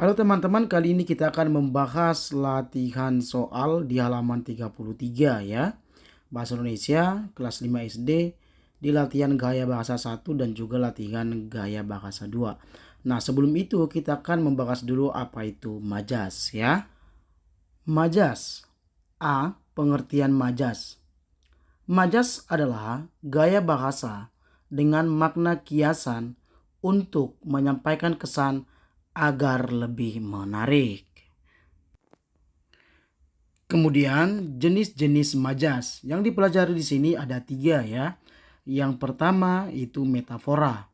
Halo teman-teman, kali ini kita akan membahas latihan soal di halaman 33 ya. Bahasa Indonesia kelas 5 SD di latihan gaya bahasa 1 dan juga latihan gaya bahasa 2. Nah, sebelum itu kita akan membahas dulu apa itu majas ya. Majas. A. Pengertian majas. Majas adalah gaya bahasa dengan makna kiasan untuk menyampaikan kesan agar lebih menarik. Kemudian jenis-jenis majas yang dipelajari di sini ada 3 ya. Yang pertama itu metafora.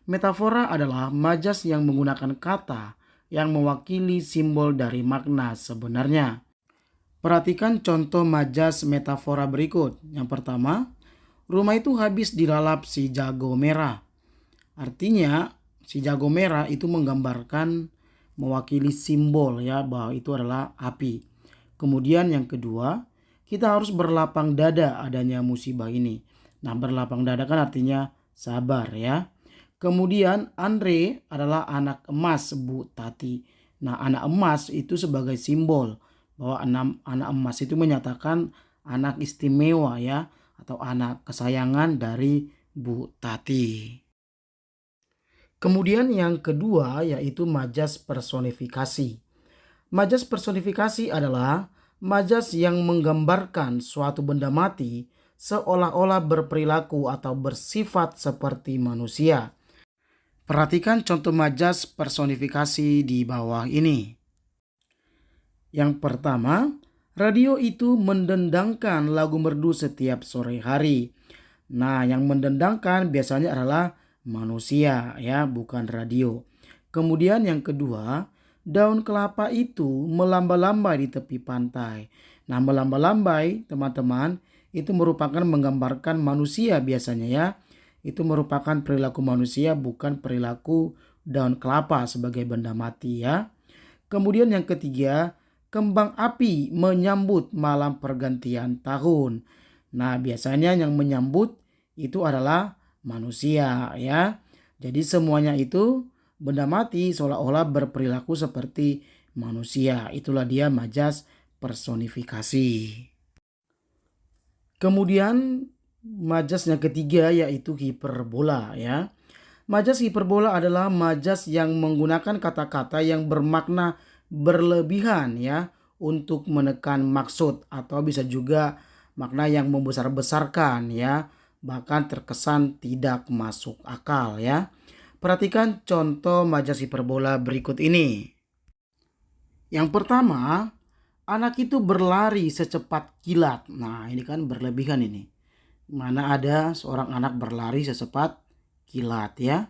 Metafora adalah majas yang menggunakan kata yang mewakili simbol dari makna sebenarnya. Perhatikan contoh majas metafora berikut. Yang pertama, rumah itu habis dilalap si jago merah. Artinya si jago merah itu menggambarkan mewakili simbol ya bahwa itu adalah api. Kemudian yang kedua, kita harus berlapang dada adanya musibah ini. Nah, berlapang dada kan artinya sabar ya. Kemudian Andre adalah anak emas Bu Tati. Nah, anak emas itu sebagai simbol bahwa anak emas itu menyatakan anak istimewa ya atau anak kesayangan dari Bu Tati. Kemudian yang kedua yaitu majas personifikasi. Majas personifikasi adalah majas yang menggambarkan suatu benda mati seolah-olah berperilaku atau bersifat seperti manusia. Perhatikan contoh majas personifikasi di bawah ini. Yang pertama, radio itu mendendangkan lagu merdu setiap sore hari. Nah, yang mendendangkan biasanya adalah manusia ya, bukan radio. Kemudian yang kedua, daun kelapa itu melambai-lambai di tepi pantai. Nah, melambai-lambai teman-teman itu merupakan menggambarkan manusia biasanya ya. Itu merupakan perilaku manusia, bukan perilaku daun kelapa sebagai benda mati ya. Kemudian yang ketiga, kembang api menyambut malam pergantian tahun. Nah, biasanya yang menyambut itu adalah manusia ya. Jadi semuanya itu benda mati seolah-olah berperilaku seperti manusia. Itulah dia majas personifikasi. Kemudian majas yang ketiga yaitu hiperbola ya. Majas hiperbola adalah majas yang menggunakan kata-kata yang bermakna berlebihan ya untuk menekan maksud atau bisa juga makna yang membesar-besarkan ya, bahkan terkesan tidak masuk akal ya. Perhatikan contoh majas hiperbola berikut ini. Yang pertama, anak itu berlari secepat kilat. Nah, ini kan berlebihan ini. Mana ada seorang anak berlari secepat kilat ya.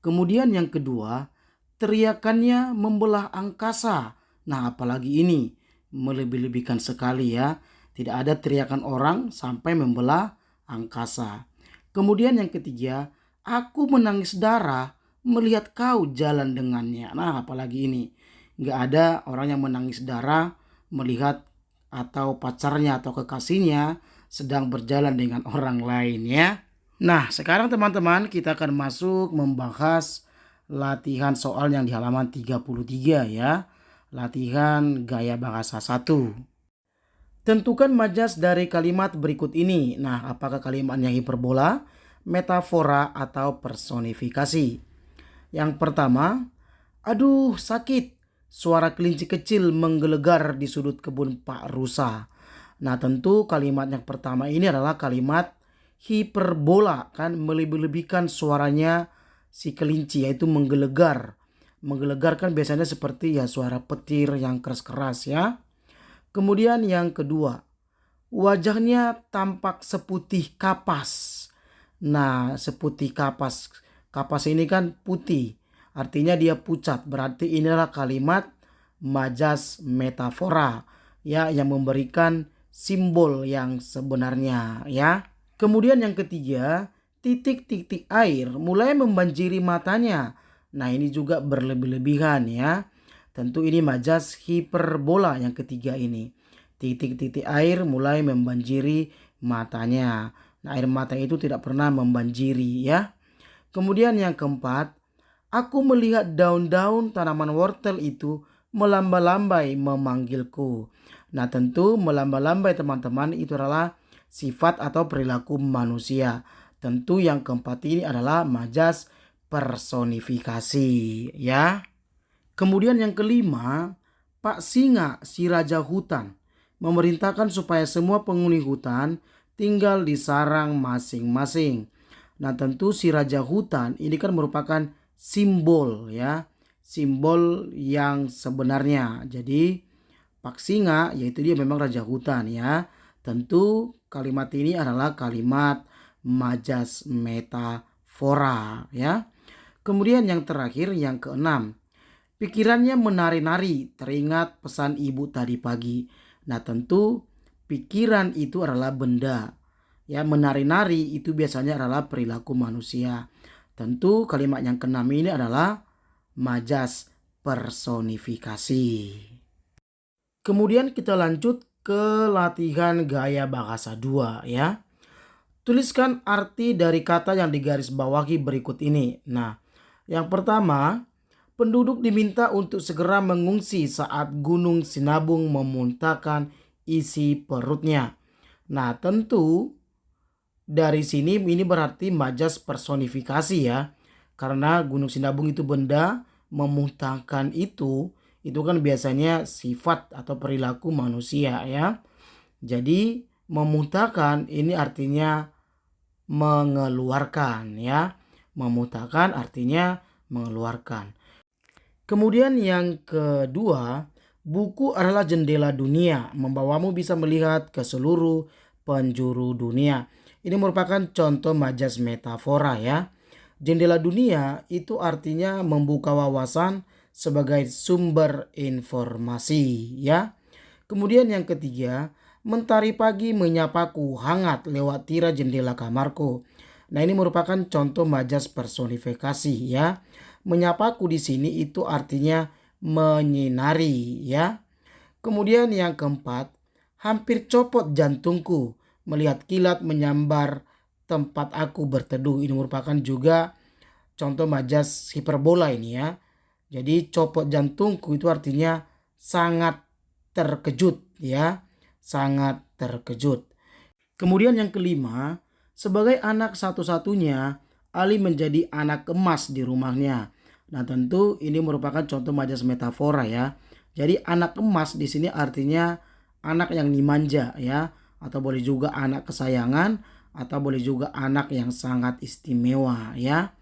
Kemudian yang kedua, teriakannya membelah angkasa. Nah, apalagi ini melebih-lebihkan sekali ya. Tidak ada teriakan orang sampai membelah angkasa. Kemudian yang ketiga, aku menangis darah melihat kau jalan dengannya. Nah, apalagi ini. Nggak ada orang yang menangis darah melihat atau pacarnya atau kekasihnya sedang berjalan dengan orang lain ya. Nah, sekarang teman-teman kita akan masuk membahas latihan soal yang di halaman 33 ya. Latihan gaya bahasa 1. Tentukan majas dari kalimat berikut ini. Nah, apakah kalimatnya hiperbola, metafora, atau personifikasi? Yang pertama, aduh sakit. Suara kelinci kecil menggelegar di sudut kebun Pak Rusa. Nah, tentu kalimat yang pertama ini adalah kalimat hiperbola, kan melebih-lebihkan suaranya si kelinci yaitu menggelegar. Menggelegar kan biasanya seperti ya suara petir yang keras-keras ya. Kemudian yang kedua, wajahnya tampak seputih kapas. Nah, seputih kapas. Kapas ini kan putih. Artinya dia pucat. Berarti inilah kalimat majas metafora ya yang memberikan simbol yang sebenarnya ya. Kemudian yang ketiga, titik-titik air mulai membanjiri matanya. Nah, ini juga berlebih-lebihan ya. Tentu ini majas hiperbola yang ketiga ini. Titik-titik air mulai membanjiri matanya. Nah, air mata itu tidak pernah membanjiri ya. Kemudian yang keempat, Aku melihat daun-daun tanaman wortel itu melambai-lambai memanggilku. Nah, tentu melambai-lambai teman-teman itu adalah sifat atau perilaku manusia. Tentu yang keempat ini adalah majas personifikasi, ya. Kemudian yang kelima, Pak Singa si raja hutan memerintahkan supaya semua penghuni hutan tinggal di sarang masing-masing. Nah, tentu si raja hutan ini kan merupakan simbol, ya, simbol yang sebenarnya. Jadi Pak Singa yaitu dia memang raja hutan, ya. Tentu kalimat ini adalah kalimat majas metafora, ya. Kemudian yang terakhir yang keenam, pikirannya menari-nari teringat pesan ibu tadi pagi. Nah, tentu pikiran itu adalah benda. Ya, menari-nari itu biasanya adalah perilaku manusia. Tentu kalimat yang keenam ini adalah majas personifikasi. Kemudian kita lanjut ke latihan gaya bahasa 2, ya. Tuliskan arti dari kata yang digarisbawahi berikut ini. Nah, yang pertama, penduduk diminta untuk segera mengungsi saat Gunung Sinabung memuntahkan isi perutnya. Nah, tentu dari sini ini berarti majas personifikasi, ya. Karena Gunung Sinabung itu benda, memuntahkan itu kan biasanya sifat atau perilaku manusia, ya. Jadi memuntahkan ini artinya mengeluarkan, ya. Memuntahkan artinya mengeluarkan. Kemudian yang kedua, buku adalah jendela dunia, membawamu bisa melihat ke seluruh penjuru dunia. Ini merupakan contoh majas metafora, ya. Jendela dunia itu artinya membuka wawasan sebagai sumber informasi, ya. Kemudian yang ketiga, mentari pagi menyapaku hangat lewat tirai jendela kamarku. Nah, ini merupakan contoh majas personifikasi, ya. Menyapaku di sini itu artinya menyinari, ya. Kemudian yang keempat, hampir copot jantungku melihat kilat menyambar tempat aku berteduh. Ini merupakan juga contoh majas hiperbola ini, ya. Jadi copot jantungku itu artinya sangat terkejut, ya. Sangat terkejut. Kemudian yang kelima, sebagai anak satu-satunya, Ali menjadi anak emas di rumahnya. Nah, tentu ini merupakan contoh majas metafora, ya. Jadi anak emas di sini artinya anak yang dimanja, ya, atau boleh juga anak kesayangan, atau boleh juga anak yang sangat istimewa, ya.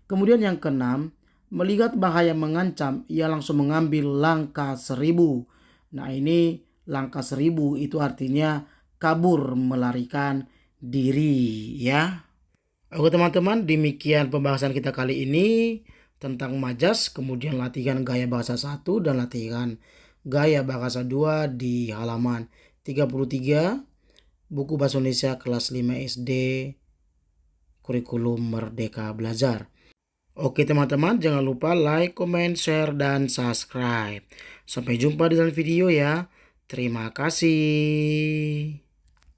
Kemudian yang keenam, melihat bahaya mengancam, ia langsung mengambil langkah 1000. Nah, ini langkah 1000 itu artinya kabur, melarikan diri, ya. Oke teman-teman, demikian pembahasan kita kali ini tentang majas, kemudian latihan gaya bahasa 1 dan latihan gaya bahasa 2 di halaman 33 buku Bahasa Indonesia kelas 5 SD kurikulum Merdeka Belajar. Oke teman-teman, jangan lupa like, comment, share, dan subscribe. Sampai jumpa di dalam video, ya. Terima kasih.